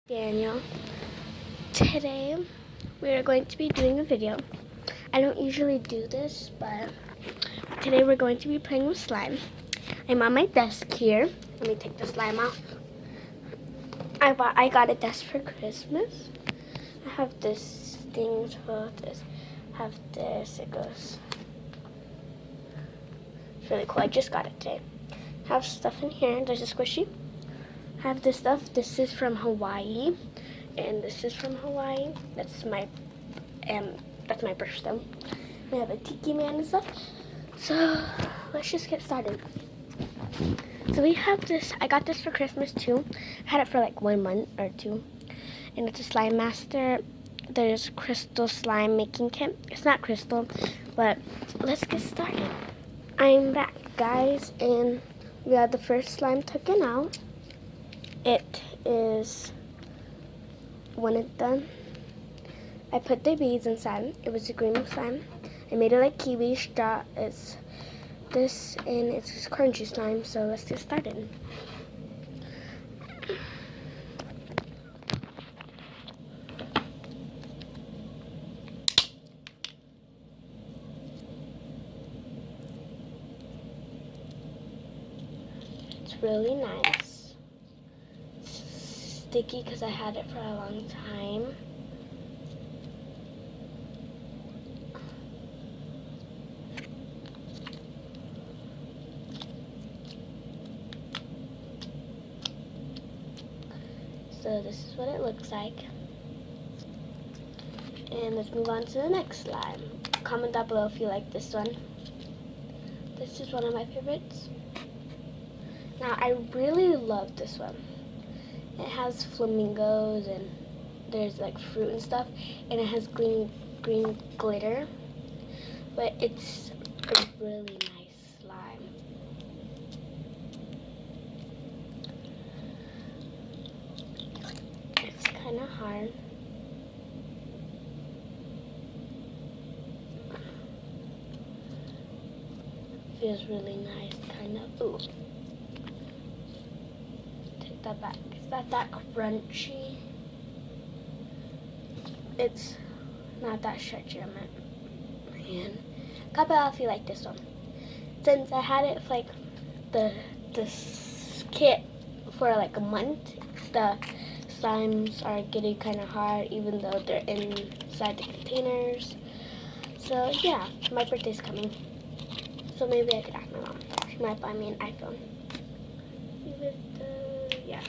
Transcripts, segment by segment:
Daniel. Today we are going to be doing a video. I don't usually do this, but today we're going to be playing with slime. I'm on my desk here. Let me take the slime off. I got a desk for Christmas. I have this thing for this. Have this. It goes. It's really cool. I just got it today. Have stuff in here. There's a squishy. Have this stuff. This is from Hawaii, and this is from Hawaii. That's my birthstone. We have a tiki man and stuff. So let's just get started. So we have this. I got this for Christmas too. I had it for like 1 month or 2, and it's a Slime Master. There's crystal slime making kit. It's not crystal, but let's get started. I'm back, guys, and we got the first slime taken out. It is when it's done. I put the beads inside. It was a green slime. I made it like kiwi straw. It's this and it's crunchy slime. So let's get started. It's really nice. It's sticky because I had it for a long time. So this is what it looks like. And let's move on to the next slime. Comment down below if you like this one. This is one of my favorites. Now I really love this one. It has flamingos and there's like fruit and stuff, and it has green glitter. But it's a really nice slime. It's kind of hard. Feels really nice, kind of. Ooh. Take that back. It's not that crunchy. It's not that stretchy, I meant. Man. Comment down if you like this one. Since I had it for like this kit for like a month, the slimes are getting kind of hard even though they're inside the containers. So yeah, my birthday's coming. So maybe I could ask my mom. She might buy me an iPhone. Yeah.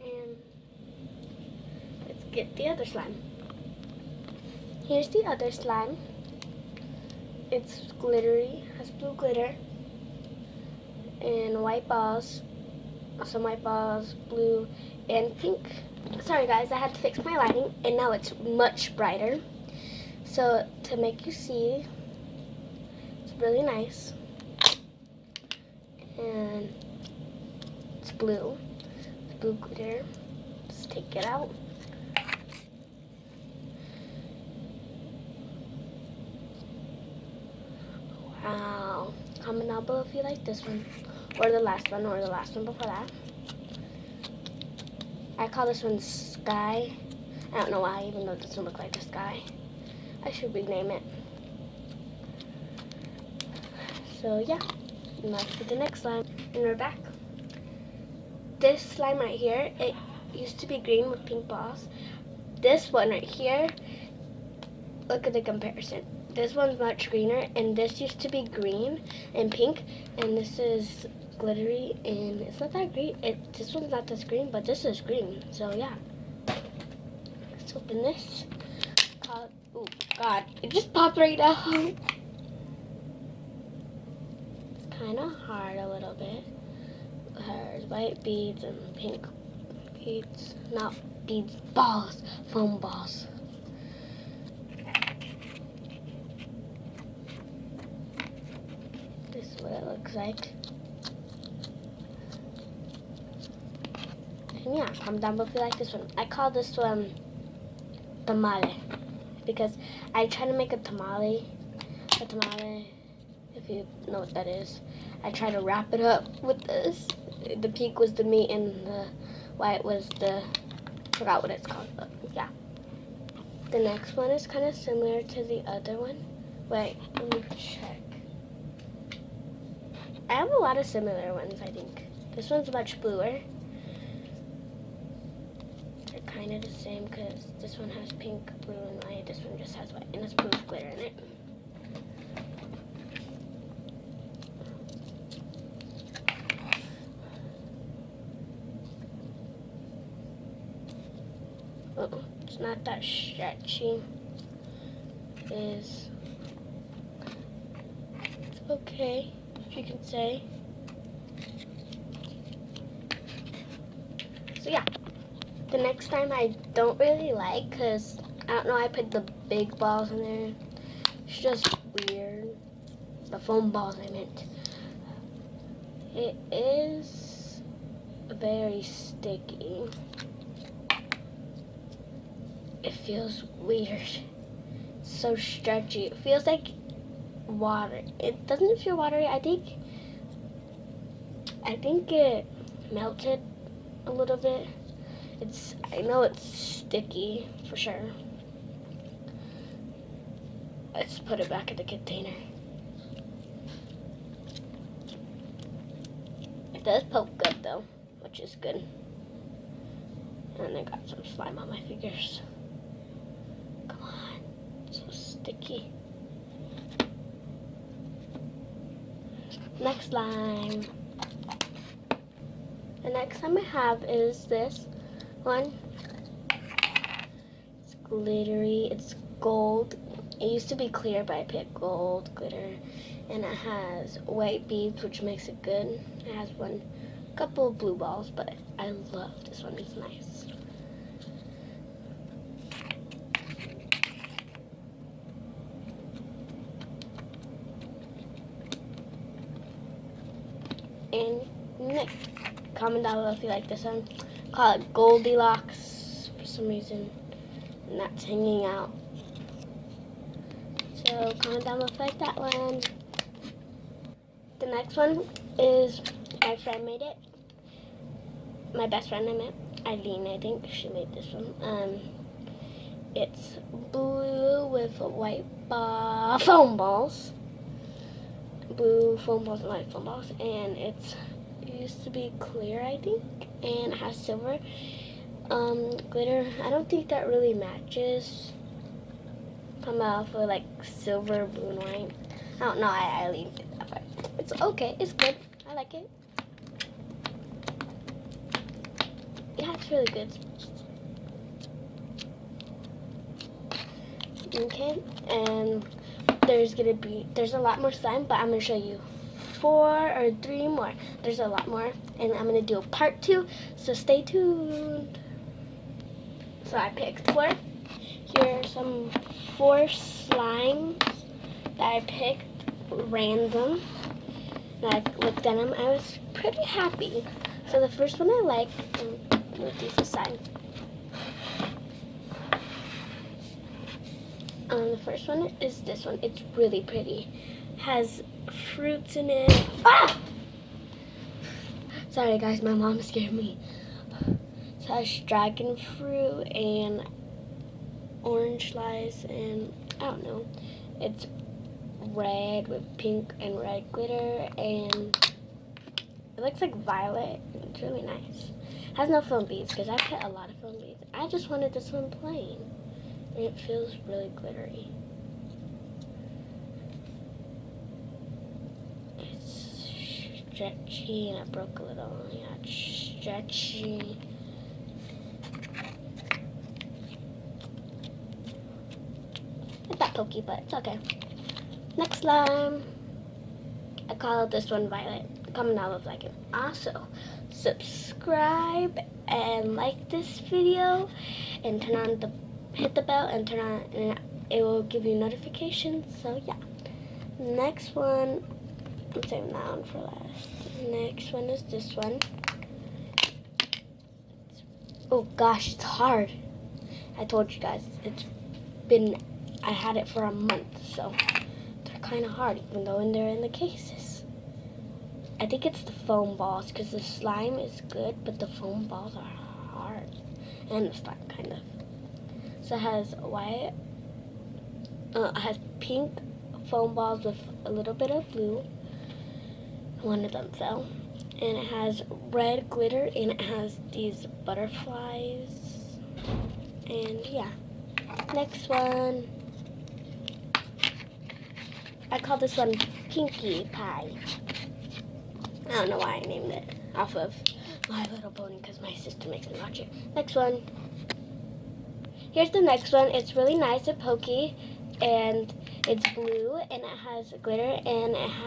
And let's get the other slime. Here's the other slime. It's glittery, has blue glitter, and white balls. Some white balls, blue, and pink. Sorry guys, I had to fix my lighting, and now it's much brighter. So to make you see, it's really nice. And it's blue. It's blue glitter. Let's take it out. Wow. Comment down below if you like this one, or the last one, or the last one before that. I call this one Sky. I don't know why, even though it doesn't look like the sky. I should rename it. So yeah, and let's get the next slime. And we're back. This slime right here, it used to be green with pink balls. This one right here, look at the comparison. This one's much greener, and this used to be green and pink, and this is glittery, and it's not that green. This one's not this green, but this is green. So yeah, let's open this. Oh God, it just popped right out. It's kind of hard a little bit. There's white beads and pink beads. Not beads, balls, foam balls. This is what it looks like. And yeah, comment down below if you like this one. I call this one tamale because I try to make a tamale. A tamale, if you know what that is. I try to wrap it up with this. The pink was the meat and the white was the, forgot what it's called, but yeah. The next one is kind of similar to the other one. Wait, let me check. I have a lot of similar ones, I think. This one's much bluer. They're kind of the same because this one has pink, blue, and white. This one just has white, and it's blue with glitter in it. Oh, it's not that stretchy. It's okay, if you can say. So yeah, the next time I don't really like, because I don't know, I put the big balls in there. It's just weird. The foam balls, I meant. It is very sticky. It feels weird. It's so stretchy. It feels like water. It doesn't feel watery. I think it melted a little bit. I know it's sticky for sure. Let's put it back in the container. It does poke good though, which is good. And I got some slime on my fingers. Come on, it's so sticky. Next slime. The next slime I have is this one. It's glittery, it's gold. It used to be clear, but I picked gold glitter. And it has white beads, which makes it good. It has couple of blue balls, but I love this one, it's nice. And next, comment down below if you like this one. Call it Goldilocks for some reason, and that's hanging out. So comment down below if you like that one. The next one is my friend made it. My best friend I met, Eileen, I think she made this one. It's blue with white foam balls. Blue foam balls and white foam balls, and it used to be clear, I think, and it has silver glitter. I don't think that really matches. Come out for like silver, blue, and white. I don't know. I leave it that way. It's okay. It's good. I like it. Yeah, it's really good. Okay, and there's a lot more slime, but I'm gonna show you 4 or 3 more. There's a lot more, and I'm gonna do a part 2, so stay tuned. So I picked 4. Here are some 4 slimes that I picked random. And I looked at them, I was pretty happy. So the first one I like, move these aside. The first one is this one. It's really pretty. Has fruits in it. Ah! Sorry guys, my mom scared me. It has dragon fruit and orange slice and I don't know. It's red with pink and red glitter and it looks like violet. It's really nice. It has no foam beads because I put a lot of foam beads. I just wanted this one plain. And it feels really glittery. It's stretchy and I broke a little. Yeah, it's stretchy. It's not pokey, but it's okay. Next slime. I call this one Violet. Comment down below if you like it. Also, subscribe and like this video and hit the bell and turn on, and it will give you notifications. So yeah. Next one, I'm saving that one for last. Next one is this one. Oh gosh, it's hard. I told you guys, I had it for a month, so they're kind of hard, even though they're in the cases. I think it's the foam balls, because the slime is good, but the foam balls are hard. And the slime, kind of. So it has white, it has pink foam balls with a little bit of blue. One of them fell. And it has red glitter, and it has these butterflies. And yeah. Next one. I call this one Pinkie Pie. I don't know why I named it off of My Little Pony because my sister makes me watch it. Next one. Here's the next one. It's really nice and pokey, and it's blue, and it has glitter, and it has